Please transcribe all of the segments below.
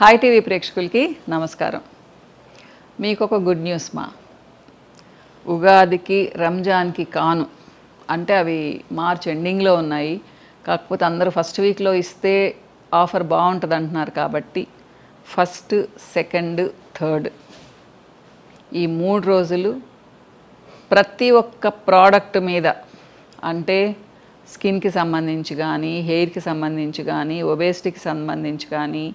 Hi TV ప్రేక్షకులకి నమస్కారం. మీకు ఒక గుడ్ న్యూస్ మా ఉగాదికి రంజాన్కి కాను అంటే అవి మార్చ్ ఎండింగ్లో ఉన్నాయి. కాకపోతే అందరూ ఫస్ట్ వీక్లో ఇస్తే ఆఫర్ బాగుంటుంది అంటున్నారు కాబట్టి ఫస్ట్, సెకండ్, థర్డ్ ఈ 3 రోజులు ప్రతి ఒక్క ప్రోడక్ట్ మీద అంటే స్కిన్కి సంబంధించి కానీ, హెయిర్కి సంబంధించి కానీ, ఒబేసిటీకి సంబంధించి కానీ,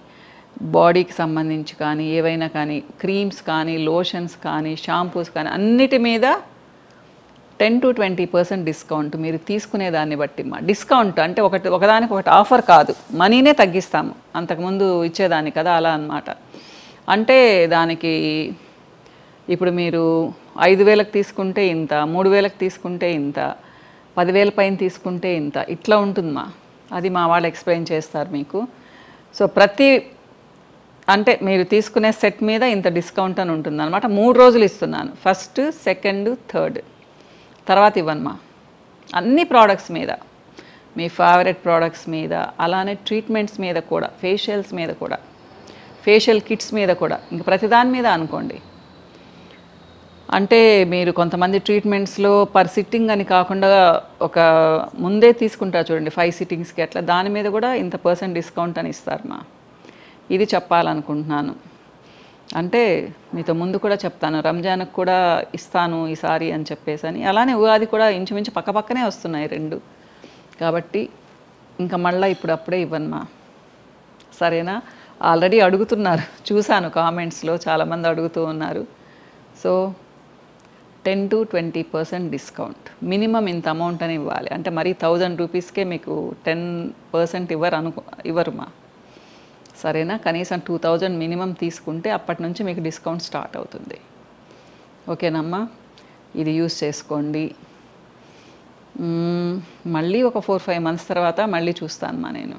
బాడీకి సంబంధించి కానీ, ఏవైనా కానీ క్రీమ్స్ కానీ, లోషన్స్ కానీ, షాంపూస్ కానీ అన్నిటి మీద 10 to 20% డిస్కౌంట్ మీరు తీసుకునే దాన్ని బట్టి మా డిస్కౌంట్ అంటే ఒకదానికి ఒకటి ఆఫర్ కాదు, మనీనే తగ్గిస్తాము. అంతకుముందు ఇచ్చేదాన్ని కదా, అలా అన్నమాట. అంటే దానికి ఇప్పుడు మీరు 5,000కి తీసుకుంటే ఇంత, 3,000కి తీసుకుంటే ఇంత, 10,000 పైన తీసుకుంటే ఇంత, ఇట్లా ఉంటుందమ్మా. అది మా వాళ్ళు ఎక్స్ప్లెయిన్ చేస్తారు మీకు. సో ప్రతి అంటే మీరు తీసుకునే సెట్ మీద ఇంత డిస్కౌంట్ అని ఉంటుంది అనమాట. 3 రోజులు ఇస్తున్నాను, ఫస్ట్, సెకండ్, థర్డ్. తర్వాత ఇవ్వనమా అన్ని ప్రోడక్ట్స్ మీద, మీ ఫేవరెట్ ప్రోడక్ట్స్ మీద, అలానే ట్రీట్మెంట్స్ మీద కూడా, ఫేషియల్స్ మీద కూడా, ఫేషియల్ కిట్స్ మీద కూడా, ఇంక ప్రతిదాని మీద అనుకోండి. అంటే మీరు కొంతమంది ట్రీట్మెంట్స్లో పర్ సిట్టింగ్ అని కాకుండా ఒక ముందే తీసుకుంటారు చూడండి, 5 సిట్టింగ్స్కి అట్లా, దాని మీద కూడా ఇంత % డిస్కౌంట్ అని ఇస్తారు మా. ఇది చెప్పాలనుకుంటున్నాను. అంటే మీతో ముందు కూడా చెప్తాను, రంజాన్కి కూడా ఇస్తాను ఈసారి అని చెప్పేసి అని. అలానే ఉగాది కూడా ఇంచుమించు పక్కపక్కనే వస్తున్నాయి 2. కాబట్టి ఇంకా మళ్ళీ ఇప్పుడప్పుడే ఇవ్వనమా, సరేనా? ఆల్రెడీ అడుగుతున్నారు, చూశాను కామెంట్స్లో చాలామంది అడుగుతూ ఉన్నారు. సో 10 to 20% డిస్కౌంట్, మినిమం ఇంత అమౌంట్ అని ఇవ్వాలి. అంటే మరి 1000 రూపీస్కే మీకు 10% ఇవ్వరు మా, సరేనా? కనీసం 2000 మినిమం తీసుకుంటే అప్పటి నుంచి మీకు డిస్కౌంట్ స్టార్ట్ అవుతుంది. ఓకేనమ్మా, ఇది యూస్ చేసుకోండి. మళ్ళీ ఒక 4-5 మంత్స్ తర్వాత మళ్ళీ చూస్తాను మా నేను,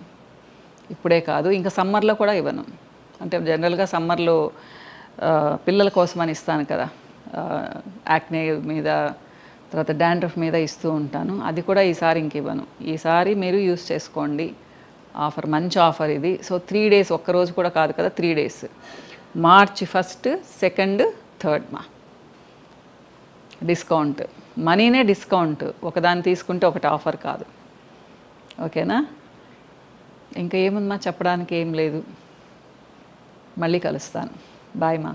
ఇప్పుడే కాదు. ఇంకా సమ్మర్లో కూడా ఇవ్వను. అంటే జనరల్గా సమ్మర్లో పిల్లల కోసమని ఇస్తాను కదా, యాక్నే మీద, తర్వాత డాండ్రఫ్ మీద ఇస్తూ ఉంటాను. అది కూడా ఈసారి ఇంక ఇవ్వను. ఈసారి మీరు యూస్ చేసుకోండి. ఆఫర్ మంచి ఆఫర్ ఇది. సో 3 days, ఒక్కరోజు కూడా కాదు కదా, 3 days, March 1st, 2nd, 3rd మా డిస్కౌంట్. మనీనే డిస్కౌంట్, ఒకదాన్ని తీసుకుంటే ఒకటి ఆఫర్ కాదు. ఓకేనా? ఇంకా ఏముందమ్మా చెప్పడానికి, ఏం లేదు. మళ్ళీ కలుస్తాను. బాయ్ మా.